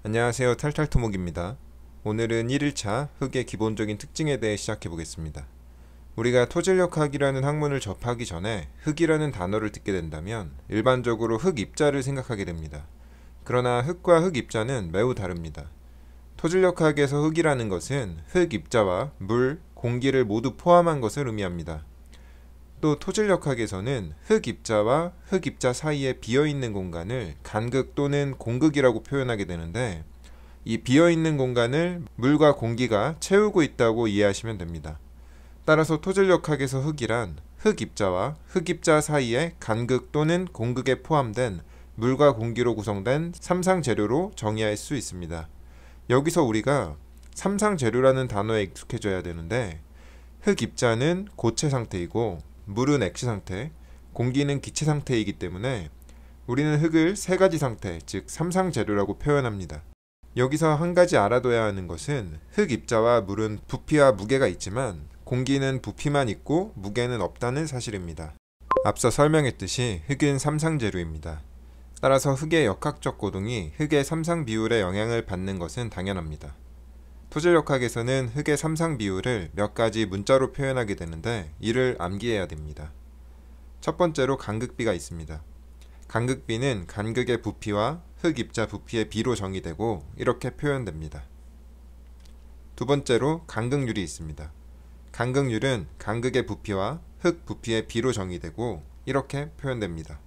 안녕하세요. 탈탈토목입니다. 오늘은 1일차 흙의 기본적인 특징에 대해 시작해 보겠습니다. 우리가 토질력학이라는 학문을 접하기 전에 흙이라는 단어를 듣게 된다면 일반적으로 흙입자를 생각하게 됩니다. 그러나 흙과 흙입자는 매우 다릅니다. 토질력학에서 흙이라는 것은 흙입자와 물, 공기를 모두 포함한 것을 의미합니다. 또 토질력학에서는 흙입자와 흙입자 사이에 비어있는 공간을 간극 또는 공극이라고 표현하게 되는데, 이 비어있는 공간을 물과 공기가 채우고 있다고 이해하시면 됩니다. 따라서 토질력학에서 흙이란 흙입자와 흙입자 사이에 간극 또는 공극에 포함된 물과 공기로 구성된 삼상재료로 정의할 수 있습니다. 여기서 우리가 삼상재료라는 단어에 익숙해져야 되는데, 흙입자는 고체 상태이고 물은 액체 상태, 공기는 기체 상태이기 때문에 우리는 흙을 세 가지 상태, 즉 삼상재료라고 표현합니다. 여기서 한 가지 알아둬야 하는 것은 흙입자와 물은 부피와 무게가 있지만 공기는 부피만 있고 무게는 없다는 사실입니다. 앞서 설명했듯이 흙은 삼상재료입니다. 따라서 흙의 역학적 고동이 흙의 삼상 비율에 영향을 받는 것은 당연합니다. 토질력학에서는 흙의 삼상 비율을 몇 가지 문자로 표현하게 되는데 이를 암기해야 됩니다. 첫 번째로 간극비가 있습니다. 간극비는 간극의 부피와 흙입자 부피의 비로 정의되고 이렇게 표현됩니다. 두 번째로 간극률이 있습니다. 간극률은 간극의 부피와 흙 부피의 비로 정의되고 이렇게 표현됩니다.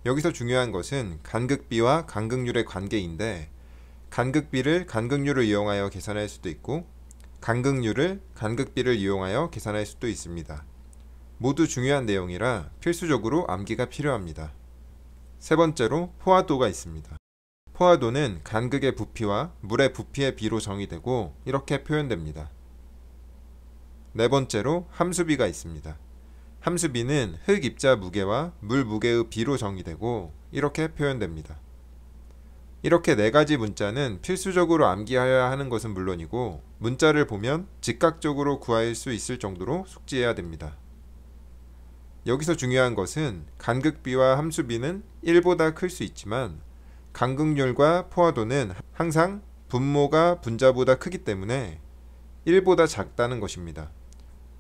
여기서 중요한 것은 간극비와 간극률의 관계인데, 간극비를 간극률을 이용하여 계산할 수도 있고 간극률을 간극비를 이용하여 계산할 수도 있습니다. 모두 중요한 내용이라 필수적으로 암기가 필요합니다. 세 번째로 포화도가 있습니다. 포화도는 간극의 부피와 물의 부피의 비로 정의되고 이렇게 표현됩니다. 네 번째로 함수비가 있습니다. 함수비는 흙입자 무게와 물 무게의 비로 정의되고 이렇게 표현됩니다. 이렇게 네 가지 문자는 필수적으로 암기하여야 하는 것은 물론이고 문자를 보면 즉각적으로 구할 수 있을 정도로 숙지해야 됩니다. 여기서 중요한 것은 간극비와 함수비는 1보다 클 수 있지만 간극률과 포화도는 항상 분모가 분자보다 크기 때문에 1보다 작다는 것입니다.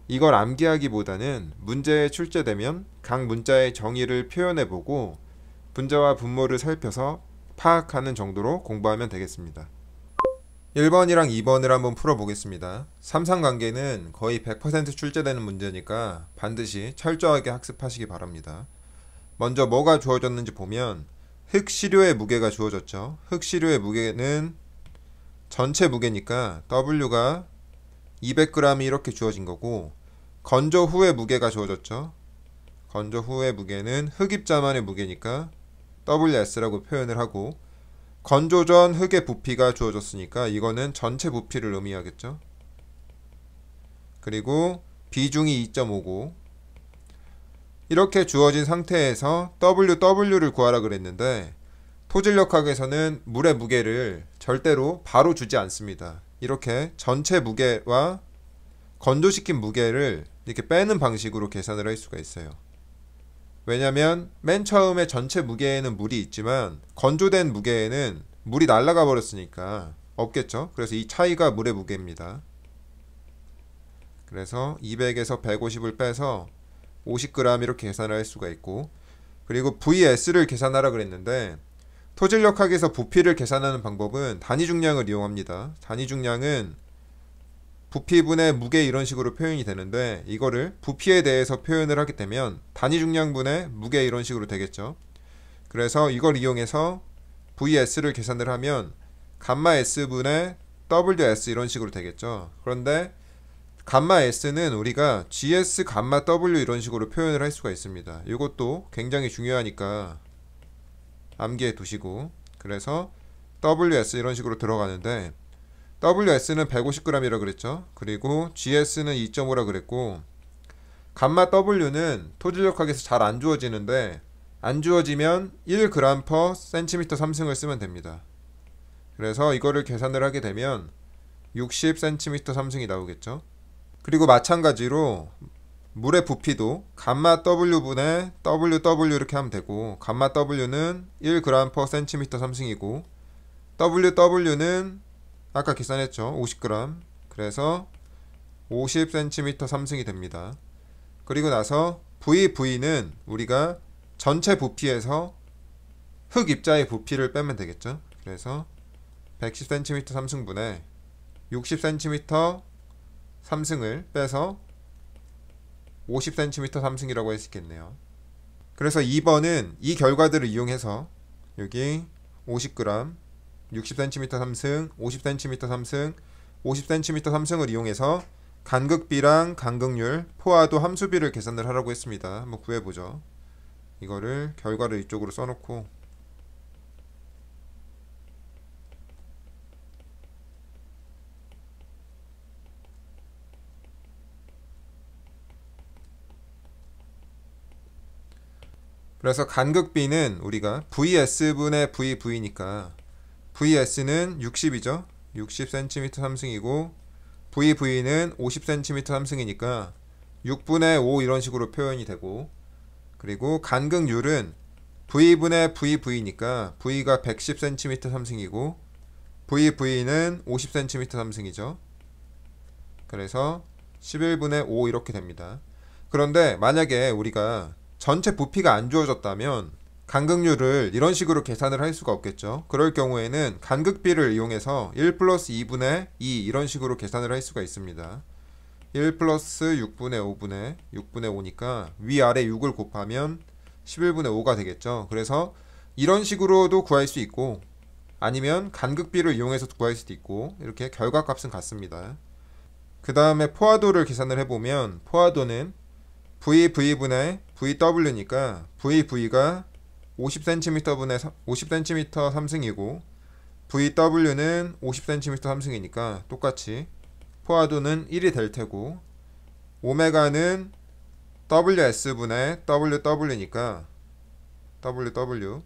이걸 암기하기보다는 문제에 출제되면 각 문자의 정의를 표현해보고 분자와 분모를 살펴서 파악하는 정도로 공부하면 되겠습니다. 1번이랑 2번을 한번 풀어보겠습니다. 삼상관계는 거의 100% 출제되는 문제니까 반드시 철저하게 학습하시기 바랍니다. 먼저 뭐가 주어졌는지 보면 흙시료의 무게가 주어졌죠. 흙시료의 무게는 전체 무게니까 W가 200g이 이렇게 주어진 거고, 건조 후의 무게가 주어졌죠. 건조 후의 무게는 흙입자만의 무게니까 WS라고 표현을 하고, 건조 전 흙의 부피가 주어졌으니까 이거는 전체 부피를 의미하겠죠. 그리고 비중이 2.5고, 이렇게 주어진 상태에서 WW를 구하라 그랬는데 토질력학에서는 물의 무게를 절대로 바로 주지 않습니다. 이렇게 전체 무게와 건조시킨 무게를 이렇게 빼는 방식으로 계산을 할 수가 있어요. 왜냐면 맨 처음에 전체 무게에는 물이 있지만 건조된 무게에는 물이 날아가 버렸으니까 없겠죠. 그래서 이 차이가 물의 무게입니다. 그래서 200에서 150을 빼서 50g 이렇게 계산을 할 수가 있고, 그리고 VS를 계산하라 그랬는데 토질력학에서 부피를 계산하는 방법은 단위 중량을 이용합니다. 단위 중량은 부피분의 무게 이런 식으로 표현이 되는데, 이거를 부피에 대해서 표현을 하게 되면 단위 중량분의 무게 이런 식으로 되겠죠. 그래서 이걸 이용해서 VS를 계산을 하면 감마 S분의 WS 이런 식으로 되겠죠. 그런데 감마 S는 우리가 GS 감마 W 이런 식으로 표현을 할 수가 있습니다. 이것도 굉장히 중요하니까 암기해 두시고, 그래서 WS 이런 식으로 들어가는데 WS는 150g이라 그랬죠. 그리고 GS는 2.5라 그랬고, 감마 W는 토질력학에서 잘 안 주어지는데 안 주어지면 1g/cm 3승을 쓰면 됩니다. 그래서 이거를 계산을 하게 되면 60cm 3승이 나오겠죠. 그리고 마찬가지로 물의 부피도 감마 W분의 WW 이렇게 하면 되고, 감마 W는 1g/cm 3승이고 WW는 아까 계산했죠. 50g. 그래서 50cm 3승이 됩니다. 그리고 나서 VV는 우리가 전체 부피에서 흙 입자의 부피를 빼면 되겠죠. 그래서 110cm 3승분에 60cm 3승을 빼서 50cm 3승이라고 할 수 있겠네요. 그래서 2번은 이 결과들을 이용해서 여기 50g, 60cm 3승, 50cm 3승, 50cm 3승을 이용해서 간극비랑 간극률, 포화도 함수비를 계산을 하라고 했습니다. 한번 구해보죠. 이거를 결과를 이쪽으로 써놓고 그래서 간극비는 우리가 VS분의 VV니까 VS는 60이죠. 60cm 3승이고 VV는 50cm 3승이니까 6분의 5 이런 식으로 표현이 되고, 그리고 간극률은 V분의 VV니까 V가 110cm 3승이고 VV는 50cm 3승이죠. 그래서 11분의 5 이렇게 됩니다. 그런데 만약에 우리가 전체 부피가 안 주어졌다면 간극률을 이런 식으로 계산을 할 수가 없겠죠. 그럴 경우에는 간극비를 이용해서 1 플러스 2분의 2 이런 식으로 계산을 할 수가 있습니다. 1 플러스 6분의 5분의 6분의 5니까 위아래 6을 곱하면 11분의 5가 되겠죠. 그래서 이런 식으로도 구할 수 있고 아니면 간극비를 이용해서 구할 수도 있고 이렇게 결과값은 같습니다. 그 다음에 포화도를 계산을 해보면 포화도는 VV분의 VW니까 VV가 50cm분의 50cm 3승이고 VW는 50cm 3승이니까 똑같이 포화도는 1이 될 테고, 오메가는 WS분의 WW니까 WW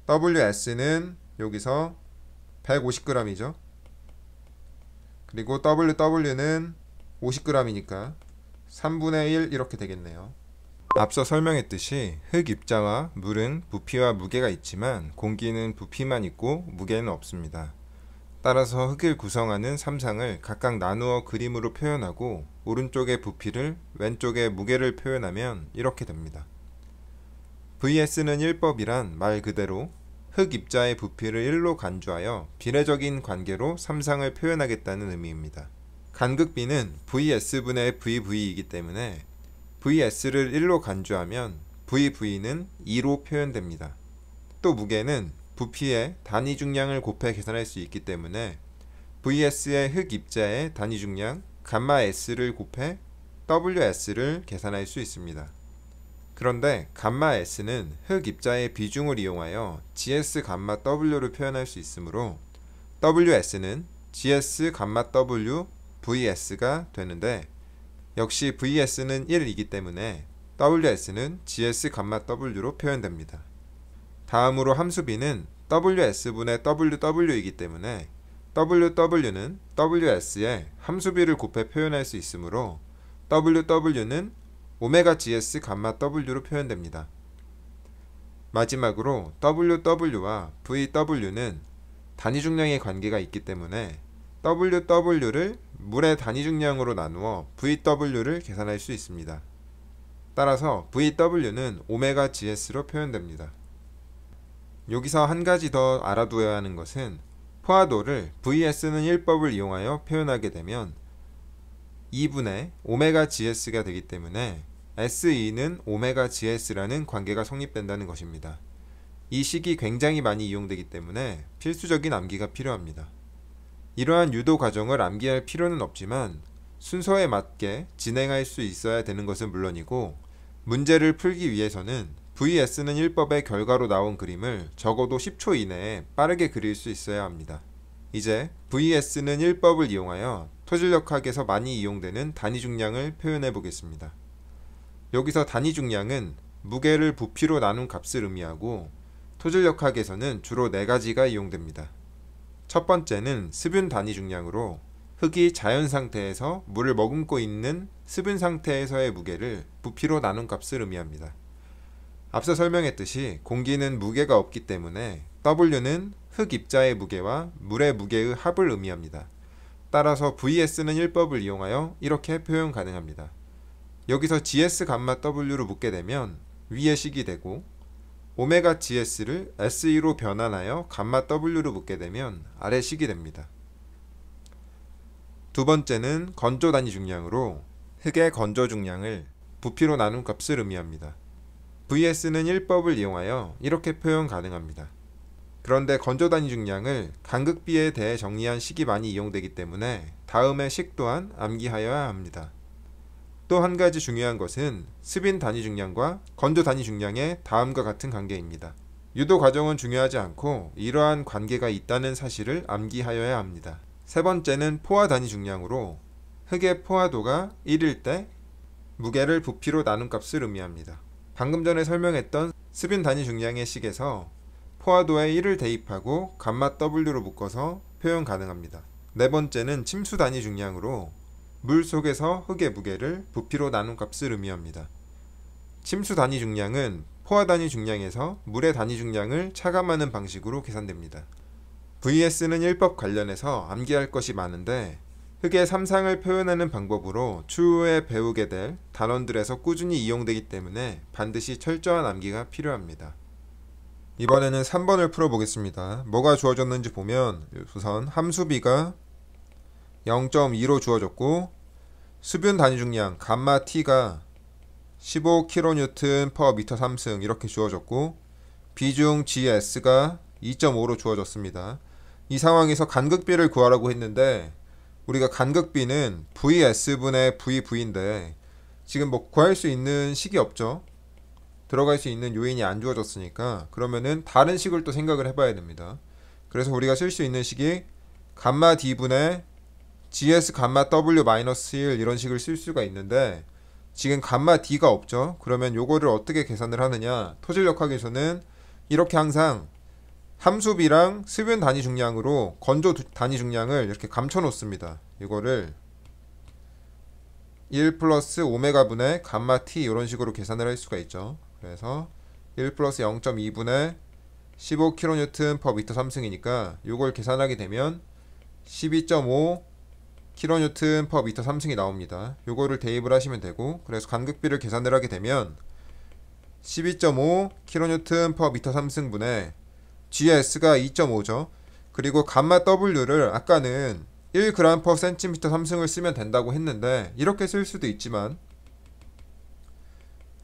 WS는 여기서 150g이죠. 그리고 WW는 50g이니까 3분의 1 이렇게 되겠네요. 앞서 설명했듯이 흙 입자와 물은 부피와 무게가 있지만 공기는 부피만 있고 무게는 없습니다. 따라서 흙을 구성하는 3상을 각각 나누어 그림으로 표현하고 오른쪽의 부피를 왼쪽의 무게를 표현하면 이렇게 됩니다. VS는 1법이란 말 그대로 흙 입자의 부피를 1로 간주하여 비례적인 관계로 3상을 표현하겠다는 의미입니다. 간극비는 VS분의 VV이기 때문에 VS를 1로 간주하면 VV는 2로 표현됩니다. 또 무게는 부피의 단위 중량을 곱해 계산할 수 있기 때문에 VS의 흙 입자의 단위 중량 감마 S를 곱해 WS를 계산할 수 있습니다. 그런데 감마 S는 흙 입자의 비중을 이용하여 GS 감마 W를 표현할 수 있으므로 WS는 GS 감마 W VS가 되는데, 역시 VS는 1이기 때문에 WS는 GS 감마 W로 표현됩니다. 다음으로 함수비는 WS분의 WW이기 때문에 WW는 WS에 함수비를 곱해 표현할 수 있으므로 WW는 오메가 GS 감마 W로 표현됩니다. 마지막으로 WW와 VW는 단위 중량의 관계가 있기 때문에 WW를 물의 단위 중량으로 나누어 VW를 계산할 수 있습니다. 따라서 VW는 오메가 GS로 표현됩니다. 여기서 한 가지 더 알아두어야 하는 것은 포화도를 VS는 1법을 이용하여 표현하게 되면 2분의 오메가 GS가 되기 때문에 SE는 오메가 GS라는 관계가 성립된다는 것입니다. 이 식이 굉장히 많이 이용되기 때문에 필수적인 암기가 필요합니다. 이러한 유도 과정을 암기할 필요는 없지만 순서에 맞게 진행할 수 있어야 되는 것은 물론이고, 문제를 풀기 위해서는 VS는 1법의 결과로 나온 그림을 적어도 10초 이내에 빠르게 그릴 수 있어야 합니다. 이제 VS는 1법을 이용하여 토질력학에서 많이 이용되는 단위 중량을 표현해 보겠습니다. 여기서 단위 중량은 무게를 부피로 나눈 값을 의미하고 토질력학에서는 주로 4가지가 이용됩니다. 첫 번째는 수분 단위 중량으로 흙이 자연 상태에서 물을 머금고 있는 수분 상태에서의 무게를 부피로 나눈 값을 의미합니다. 앞서 설명했듯이 공기는 무게가 없기 때문에 W는 흙 입자의 무게와 물의 무게의 합을 의미합니다. 따라서 VS는 1법을 이용하여 이렇게 표현 가능합니다. 여기서 GS 감마 W로 묶게 되면 위의 식이 되고, 오메가 GS를 SE로 변환하여 감마 W로 묶게 되면 아래 식이 됩니다. 두 번째는 건조 단위 중량으로 흙의 건조 중량을 부피로 나눈 값을 의미합니다. VS는 1법을 이용하여 이렇게 표현 가능합니다. 그런데 건조 단위 중량을 간극비에 대해 정리한 식이 많이 이용되기 때문에 다음의 식 또한 암기하여야 합니다. 또 한 가지 중요한 것은 스빈 단위 중량과 건조 단위 중량의 다음과 같은 관계입니다. 유도 과정은 중요하지 않고 이러한 관계가 있다는 사실을 암기하여야 합니다. 세 번째는 포화 단위 중량으로 흙의 포화도가 1일 때 무게를 부피로 나눈 값을 의미합니다. 방금 전에 설명했던 스빈 단위 중량의 식에서 포화도에 1을 대입하고 감마 W로 묶어서 표현 가능합니다. 네 번째는 침수 단위 중량으로 물 속에서 흙의 무게를 부피로 나눈 값을 의미합니다. 침수 단위 중량은 포화 단위 중량에서 물의 단위 중량을 차감하는 방식으로 계산됩니다. VS는 1법 관련해서 암기할 것이 많은데 흙의 삼상을 표현하는 방법으로 추후에 배우게 될 단원들에서 꾸준히 이용되기 때문에 반드시 철저한 암기가 필요합니다. 이번에는 3번을 풀어보겠습니다. 뭐가 주어졌는지 보면 우선 함수비가 0.2로 주어졌고, 수분 단위 중량 감마 T가 15kN per m 3승 이렇게 주어졌고, 비중 GS가 2.5로 주어졌습니다. 이 상황에서 간극비를 구하라고 했는데 우리가 간극비는 VS분의 VV인데 지금 뭐 구할 수 있는 식이 없죠. 들어갈 수 있는 요인이 안 주어졌으니까 그러면은 다른 식을 또 생각을 해봐야 됩니다. 그래서 우리가 쓸 수 있는 식이 감마 D분의 GS 감마 W 마이너스 1 이런 식을 쓸 수가 있는데 지금 감마 D가 없죠. 그러면 요거를 어떻게 계산을 하느냐, 토질력학에서는 이렇게 항상 함수비랑 수분 단위 중량으로 건조 단위 중량을 이렇게 감춰 놓습니다. 이거를 1 플러스 오메가 분의 감마 T 이런 식으로 계산을 할 수가 있죠. 그래서 1 플러스 0.2분의 15kN per m 3승이니까 이걸 계산하게 되면 12.5 kN per m 3승이 나옵니다. 요거를 대입을 하시면 되고, 그래서 간극비를 계산을 하게 되면 12.5 kN per m 3승분의 GS가 2.5죠. 그리고 감마 W를 아까는 1g per cm 3승을 쓰면 된다고 했는데 이렇게 쓸 수도 있지만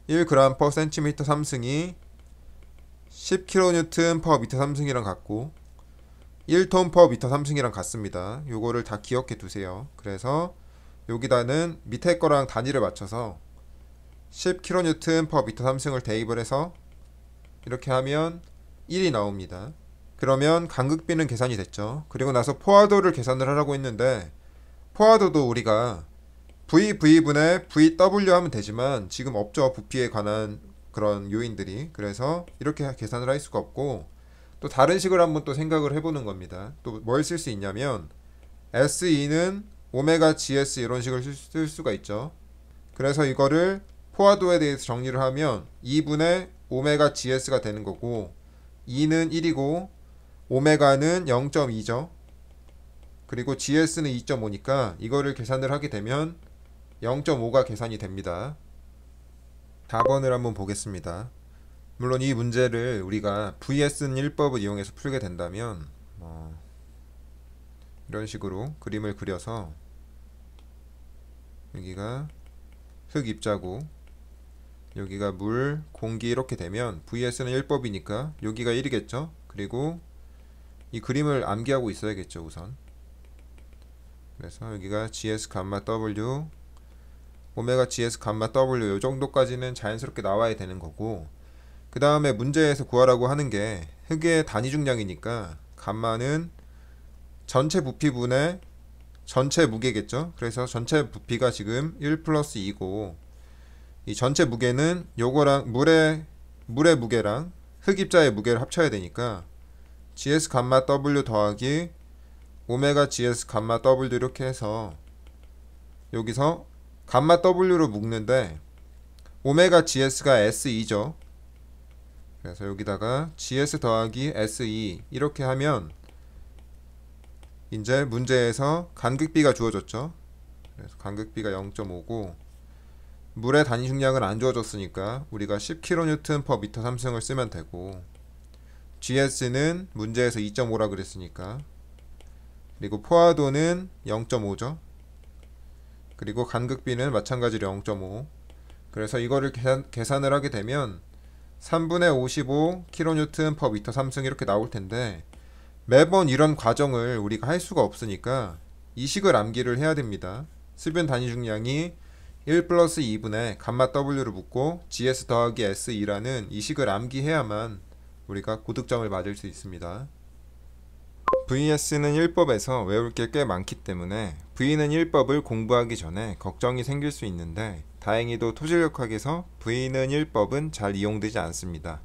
1g per cm 3승이 10kN per m 3승이랑 같고 1톤 per m 3승이랑 같습니다. 요거를 다 기억해 두세요. 그래서 여기다는 밑에 거랑 단위를 맞춰서 10kN per m 3승을 대입을 해서 이렇게 하면 1이 나옵니다. 그러면 간극비는 계산이 됐죠. 그리고 나서 포화도를 계산을 하라고 했는데 포화도도 우리가 VV분의 VW 하면 되지만 지금 없죠. 부피에 관한 그런 요인들이. 그래서 이렇게 계산을 할 수가 없고 또 다른 식을 한번 또 생각을 해보는 겁니다. 또 뭘 쓸 수 있냐면 SE는 오메가 GS 이런 식을 쓸 수가 있죠. 그래서 이거를 포화도에 대해서 정리를 하면 2분의 오메가 GS가 되는 거고 2는 1이고 오메가는 0.2죠. 그리고 GS는 2.5니까 이거를 계산을 하게 되면 0.5가 계산이 됩니다. 4번을 한번 보겠습니다. 물론 이 문제를 우리가 VS는 1법을 이용해서 풀게 된다면 이런 식으로 그림을 그려서 여기가 흙 입자고 여기가 물, 공기 이렇게 되면 VS는 1법이니까 여기가 1이겠죠. 그리고 이 그림을 암기하고 있어야겠죠 우선. 그래서 여기가 GS 감마 W 오메가 GS 감마 W 요 정도까지는 자연스럽게 나와야 되는 거고, 그 다음에 문제에서 구하라고 하는 게 흙의 단위 중량이니까 감마는 전체 부피분의 전체 무게겠죠. 그래서 전체 부피가 지금 1 플러스 2고 이 전체 무게는 요거랑 물의 무게랑 흙입자의 무게를 합쳐야 되니까 GS 감마 W 더하기 오메가 GS 감마 W 이렇게 해서 여기서 감마 W로 묶는데 오메가 GS가 SE죠. 그래서 여기다가 GS 더하기 SE 이렇게 하면 이제 문제에서 간극비가 주어졌죠. 그래서 간극비가 0.5고 물의 단위 중량은 안 주어졌으니까 우리가 10kN/m 3승을 쓰면 되고, GS는 문제에서 2.5라 그랬으니까, 그리고 포화도는 0.5죠. 그리고 간극비는 마찬가지로 0.5. 그래서 이거를 계산을 하게 되면 3분의 55 kN/m 3승 이렇게 나올 텐데, 매번 이런 과정을 우리가 할 수가 없으니까 이식을 암기를 해야 됩니다. 수변 단위 중량이 1 플러스 2분의 감마 W를 묻고 GS 더하기 SE라는 이식을 암기해야만 우리가 고득점을 맞을 수 있습니다. VS는 1법에서 외울 게 꽤 많기 때문에 V는 1법을 공부하기 전에 걱정이 생길 수 있는데, 다행히도 토질력학에서 V는 1법은 잘 이용되지 않습니다.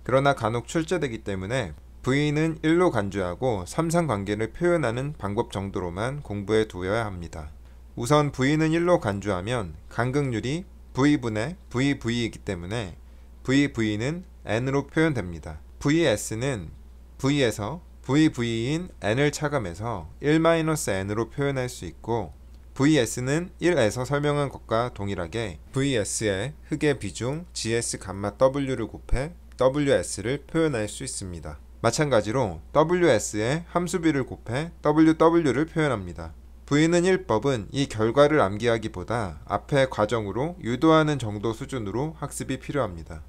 그러나 간혹 출제되기 때문에 V는 1로 간주하고 삼상관계를 표현하는 방법 정도로만 공부해 두어야 합니다. 우선 V는 1로 간주하면 간극률이 V분의 VV이기 때문에 VV는 N으로 표현됩니다. VS는 V에서 VV인 N을 차감해서 1-N으로 표현할 수 있고, VS는 1에서 설명한 것과 동일하게 VS의 흑의 비중 GS 감마 W를 곱해 WS를 표현할 수 있습니다. 마찬가지로 WS의 함수비를 곱해 WW를 표현합니다. V는 1법은 이 결과를 암기하기보다 앞의 과정으로 유도하는 정도 수준으로 학습이 필요합니다.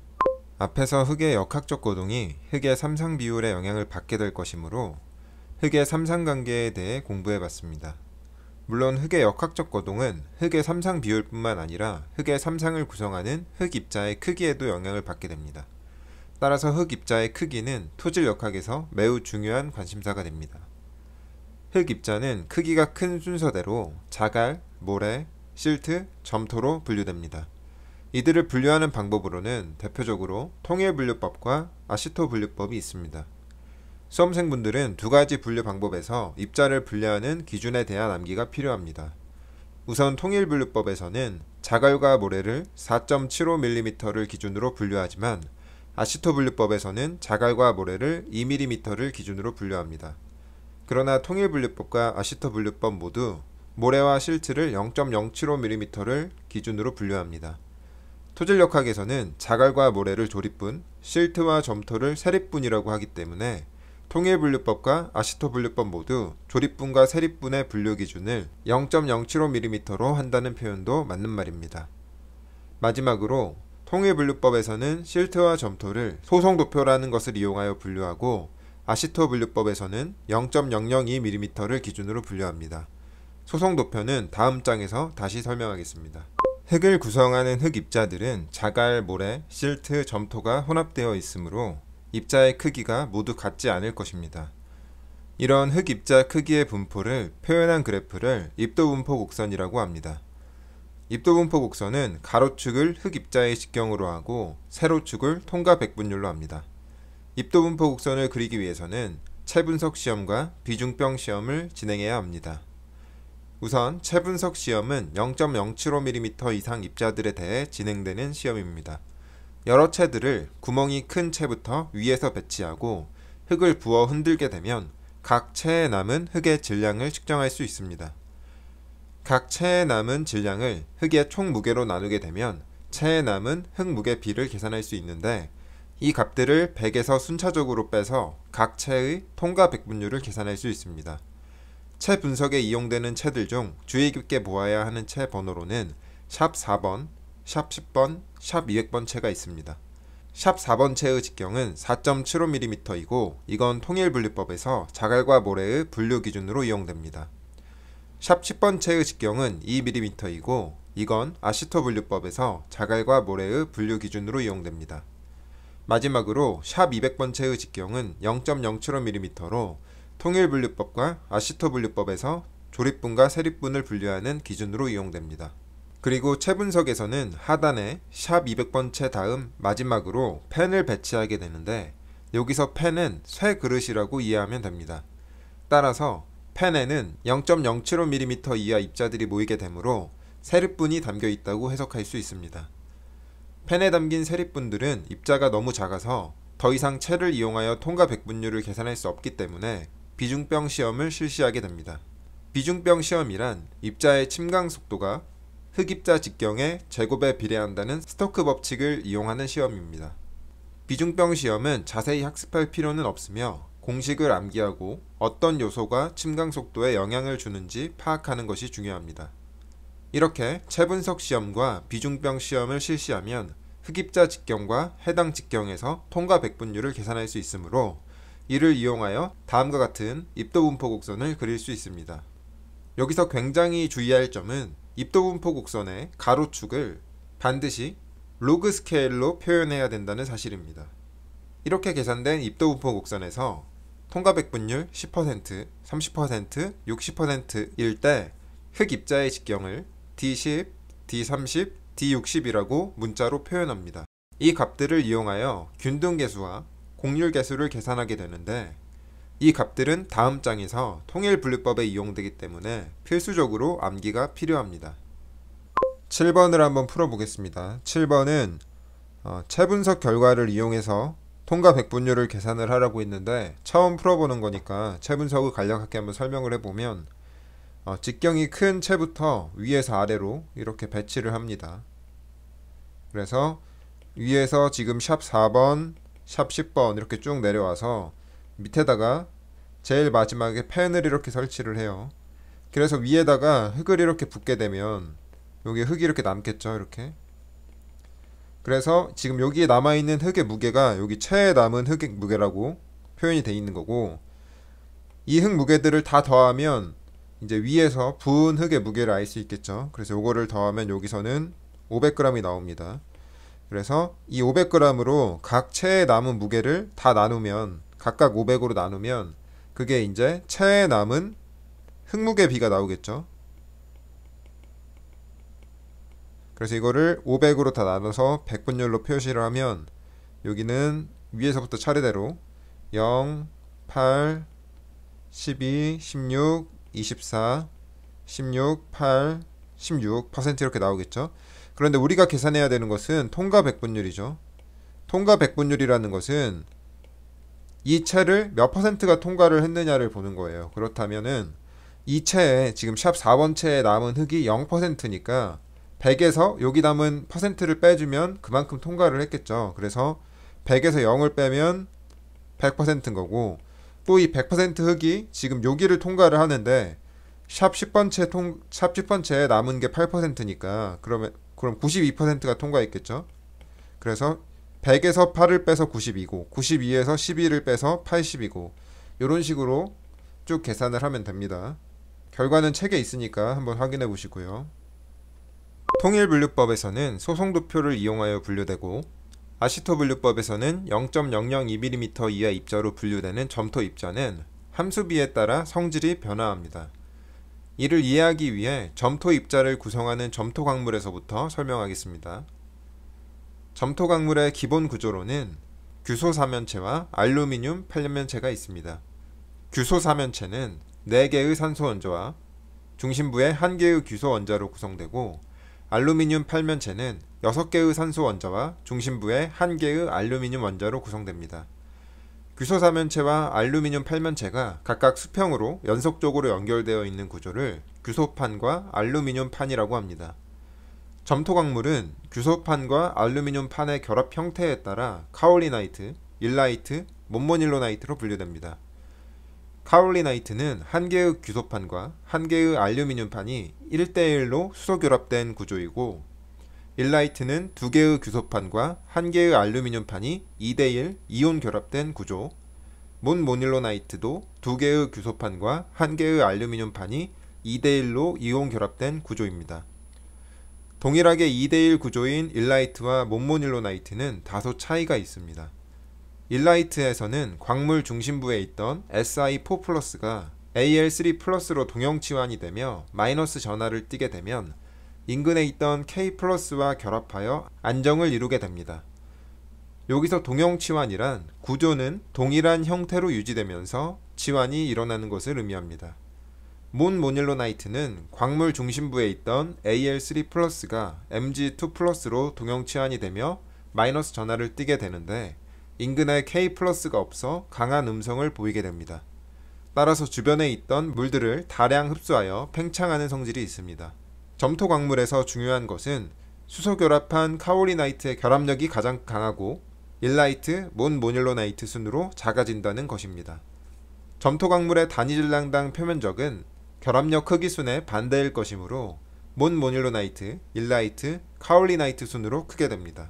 앞에서 흑의 역학적 거동이 흑의 삼상 비율에 영향을 받게 될 것이므로 흑의 삼상관계에 대해 공부해봤습니다. 물론 흑의 역학적 거동은 흑의 삼상 비율뿐만 아니라 흑의 삼상을 구성하는 흑 입자의 크기에도 영향을 받게 됩니다. 따라서 흑 입자의 크기는 토질역학에서 매우 중요한 관심사가 됩니다. 흑 입자는 크기가 큰 순서대로 자갈, 모래, 실트, 점토로 분류됩니다. 이들을 분류하는 방법으로는 대표적으로 통일분류법과 아시토 분류법이 있습니다. 수험생분들은 두 가지 분류 방법에서 입자를 분류하는 기준에 대한 암기가 필요합니다. 우선 통일분류법에서는 자갈과 모래를 4.75mm를 기준으로 분류하지만, 아시토 분류법에서는 자갈과 모래를 2mm를 기준으로 분류합니다. 그러나 통일분류법과 아시토 분류법 모두 모래와 실트를 0.075mm를 기준으로 분류합니다. 토질역학에서는 자갈과 모래를 조립분, 실트와 점토를 세립분이라고 하기 때문에 통일분류법과 아시토 분류법 모두 조립분과 세립분의 분류 기준을 0.075mm로 한다는 표현도 맞는 말입니다. 마지막으로 통일분류법에서는 실트와 점토를 소성도표라는 것을 이용하여 분류하고, 아시토 분류법에서는 0.002mm를 기준으로 분류합니다. 소성도표는 다음 장에서 다시 설명하겠습니다. 흑을 구성하는 흑 입자들은 자갈, 모래, 실트, 점토가 혼합되어 있으므로 입자의 크기가 모두 같지 않을 것입니다. 이런 흑 입자 크기의 분포를 표현한 그래프를 입도분포 곡선이라고 합니다. 입도분포 곡선은 가로축을 흑 입자의 직경으로 하고 세로축을 통과 백분율로 합니다. 입도분포 곡선을 그리기 위해서는 체분석 시험과 비중병 시험을 진행해야 합니다. 우선 체분석 시험은 0.075mm 이상 입자들에 대해 진행되는 시험입니다. 여러 체들을 구멍이 큰 체부터 위에서 배치하고 흙을 부어 흔들게 되면 각 체에 남은 흙의 질량을 측정할 수 있습니다. 각 체에 남은 질량을 흙의 총 무게로 나누게 되면 체에 남은 흙 무게 비를 계산할 수 있는데, 이 값들을 100에서 순차적으로 빼서 각 체의 통과 백분율을 계산할 수 있습니다. 체 분석에 이용되는 체들 중 주의 깊게 보아야 하는 체 번호로는 샵 4번, 샵 10번, 샵 200번 체가 있습니다. 샵 4번 체의 직경은 4.75mm이고 이건 통일분류법에서 자갈과 모래의 분류 기준으로 이용됩니다. 샵 10번 체의 직경은 2mm이고 이건 아시토 분류법에서 자갈과 모래의 분류 기준으로 이용됩니다. 마지막으로 샵 200번 체의 직경은 0.075mm로 통일분류법과 아시토 분류법에서 조립분과 세립분을 분류하는 기준으로 이용됩니다. 그리고 체분석에서는 하단에 샵 200번 체 다음 마지막으로 펜을 배치하게 되는데, 여기서 펜은 쇠 그릇이라고 이해하면 됩니다. 따라서 펜에는 0.075mm 이하 입자들이 모이게 되므로 세립분이 담겨 있다고 해석할 수 있습니다. 펜에 담긴 세립분들은 입자가 너무 작아서 더 이상 채를 이용하여 통과 백분율을 계산할 수 없기 때문에 비중병 시험을 실시하게 됩니다. 비중병 시험이란 입자의 침강 속도가 흑입자 직경의 제곱에 비례한다는 스토크 법칙을 이용하는 시험입니다. 비중병 시험은 자세히 학습할 필요는 없으며 공식을 암기하고 어떤 요소가 침강 속도에 영향을 주는지 파악하는 것이 중요합니다. 이렇게 체분석 시험과 비중병 시험을 실시하면 흑입자 직경과 해당 직경에서 통과 백분율을 계산할 수 있으므로 이를 이용하여 다음과 같은 입도분포 곡선을 그릴 수 있습니다. 여기서 굉장히 주의할 점은 입도분포 곡선의 가로축을 반드시 로그 스케일로 표현해야 된다는 사실입니다. 이렇게 계산된 입도분포 곡선에서 통과 백분율 10%, 30%, 60%일 때 흑입자의 직경을 D10, D30, D60이라고 문자로 표현합니다. 이 값들을 이용하여 균등계수와 공률계수를 계산하게 되는데 이 값들은 다음 장에서 통일분류법에 이용되기 때문에 필수적으로 암기가 필요합니다. 7번을 한번 풀어보겠습니다. 7번은 체분석 결과를 이용해서 통과 백분율을 계산을 하라고 했는데 처음 풀어보는 거니까 체분석을 간략하게 한번 설명을 해보면 직경이 큰 채부터 위에서 아래로 이렇게 배치를 합니다. 그래서 위에서 지금 샵 4번, 샵 10번 이렇게 쭉 내려와서 밑에다가 제일 마지막에 펜을 이렇게 설치를 해요. 그래서 위에다가 흙을 이렇게 붓게 되면 여기 흙이 이렇게 남겠죠. 이렇게. 그래서 지금 여기에 남아있는 흙의 무게가 여기 채에 남은 흙의 무게라고 표현이 되어 있는 거고 이 흙 무게들을 다 더하면 이제 위에서 부은 흙의 무게를 알 수 있겠죠. 그래서 요거를 더하면 여기서는 500g이 나옵니다. 그래서 이 500g으로 각 채에 남은 무게를 다 나누면 각각 500으로 나누면 그게 이제 채에 남은 흙무게 비가 나오겠죠. 그래서 이거를 500으로 다 나눠서 백분율로 표시를 하면 여기는 위에서부터 차례대로 0, 8, 12, 16, 24, 16, 8, 16% 이렇게 나오겠죠. 그런데 우리가 계산해야 되는 것은 통과 백분율이죠. 통과 백분율이라는 것은 이 채를 몇 퍼센트가 통과를 했느냐를 보는 거예요. 그렇다면은 이 채에 지금 샵 4번 채에 남은 흙이 0%니까 100에서 여기 남은 퍼센트를 빼주면 그만큼 통과를 했겠죠. 그래서 100에서 0을 빼면 100%인 거고 또 이 100% 흙이 지금 여기를 통과를 하는데 샵 10번 채에 남은 게 8%니까 그럼 92%가 통과했겠죠. 그래서 100에서 8을 빼서 92고 92에서 12를 빼서 80이고 이런 식으로 쭉 계산을 하면 됩니다. 결과는 책에 있으니까 한번 확인해 보시고요. 통일분류법에서는 소송도표를 이용하여 분류되고 아시토분류법에서는 0.002mm 이하 입자로 분류되는 점토 입자는 함수비에 따라 성질이 변화합니다. 이를 이해하기 위해 점토 입자를 구성하는 점토 광물에서부터 설명하겠습니다. 점토 광물의 기본 구조로는 규소 사면체와 알루미늄 팔면체가 있습니다. 규소 사면체는 4개의 산소 원자와 중심부에 1개의 규소 원자로 구성되고 알루미늄 팔면체는 6개의 산소 원자와 중심부에 1개의 알루미늄 원자로 구성됩니다. 규소 사면체와 알루미늄 팔면체가 각각 수평으로 연속적으로 연결되어 있는 구조를 규소판과 알루미늄 판이라고 합니다. 점토 광물은 규소판과 알루미늄 판의 결합 형태에 따라 카올리나이트, 일라이트, 몬모닐로나이트로 분류됩니다. 카올리나이트는 1개의 규소판과 1개의 알루미늄 판이 1대1로 수소결합된 구조이고 일라이트는 2개의 규소판과 1개의 알루미늄 판이 2대1 이온 결합된 구조 몬모닐로나이트도 2개의 규소판과 1개의 알루미늄 판이 2대1로 이온 결합된 구조입니다. 동일하게 2대1 구조인 일라이트와 몬모닐로나이트는 다소 차이가 있습니다. 일라이트에서는 광물 중심부에 있던 Si4+가 Al3+로 동형치환이 되며 마이너스 전하를 띠게 되면 인근에 있던 K+와 결합하여 안정을 이루게 됩니다. 여기서 동형치환이란 구조는 동일한 형태로 유지되면서 치환이 일어나는 것을 의미합니다. 몬모닐로나이트는 광물 중심부에 있던 Al3+가 Mg2+로 동형치환이 되며 마이너스 전하를 띠게 되는데 인근에 K 플러스가 없어 강한 음성을 보이게 됩니다. 따라서 주변에 있던 물들을 다량 흡수하여 팽창하는 성질이 있습니다. 점토 광물에서 중요한 것은 수소 결합한 카올리나이트의 결합력이 가장 강하고 일라이트, 몬모닐로나이트 순으로 작아진다는 것입니다. 점토 광물의 단위 질량당 표면적은 결합력 크기 순의 반대일 것이므로 몬모닐로나이트, 일라이트, 카올리나이트 순으로 크게 됩니다.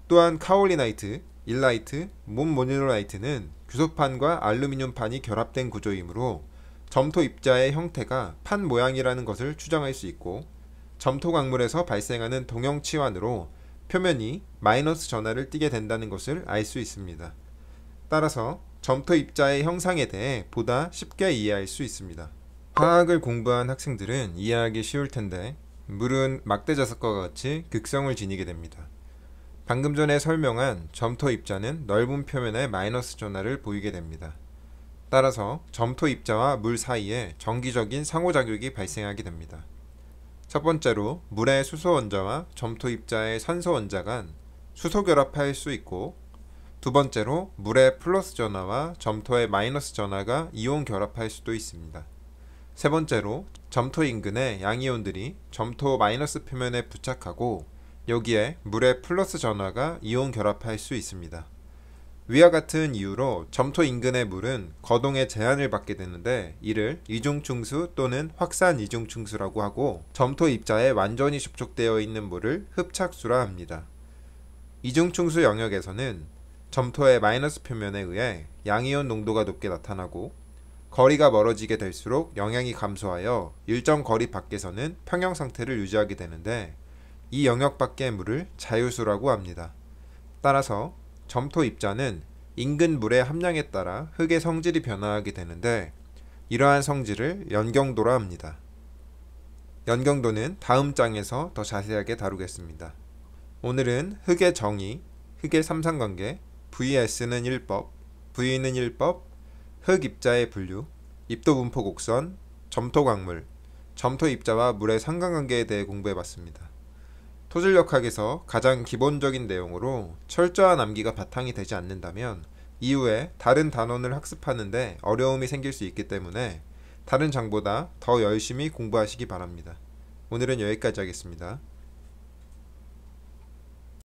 또한 카올리나이트, 일라이트, 몬모닐로나이트는 규소판과 알루미늄판이 결합된 구조이므로 점토 입자의 형태가 판 모양이라는 것을 추정할 수 있고, 점토 광물에서 발생하는 동형 치환으로 표면이 마이너스 전하를 띠게 된다는 것을 알 수 있습니다. 따라서 점토 입자의 형상에 대해 보다 쉽게 이해할 수 있습니다. 화학을 공부한 학생들은 이해하기 쉬울 텐데, 물은 막대자석과 같이 극성을 지니게 됩니다. 방금 전에 설명한 점토 입자는 넓은 표면에 마이너스 전하를 보이게 됩니다. 따라서 점토 입자와 물 사이에 정기적인 상호작용이 발생하게 됩니다. 첫 번째로 물의 수소 원자와 점토 입자의 산소 원자 간 수소 결합할 수 있고, 두 번째로 물의 플러스 전하와 점토의 마이너스 전하가 이온 결합할 수도 있습니다. 세 번째로 점토 인근의 양이온들이 점토 마이너스 표면에 부착하고 여기에 물의 플러스 전하가 이온 결합할 수 있습니다. 위와 같은 이유로 점토 인근의 물은 거동에 제한을 받게 되는데, 이를 이중충수 또는 확산 이중충수라고 하고, 점토 입자에 완전히 접촉되어 있는 물을 흡착수라 합니다. 이중충수 영역에서는 점토의 마이너스 표면에 의해 양이온 농도가 높게 나타나고, 거리가 멀어지게 될수록 영향이 감소하여 일정 거리 밖에서는 평형 상태를 유지하게 되는데, 이 영역 밖의 물을 자유수라고 합니다. 따라서 점토 입자는 인근 물의 함량에 따라 흙의 성질이 변화하게 되는데, 이러한 성질을 연경도라 합니다. 연경도는 다음 장에서 더 자세하게 다루겠습니다. 오늘은 흙의 정의, 흙의 삼상관계, VS는 1법, V는 1법, 흙 입자의 분류, 입도 분포 곡선, 점토 광물, 점토 입자와 물의 상관관계에 대해 공부해봤습니다. 토질력학에서 가장 기본적인 내용으로 철저한 암기가 바탕이 되지 않는다면 이후에 다른 단원을 학습하는데 어려움이 생길 수 있기 때문에 다른 장보다 더 열심히 공부하시기 바랍니다. 오늘은 여기까지 하겠습니다.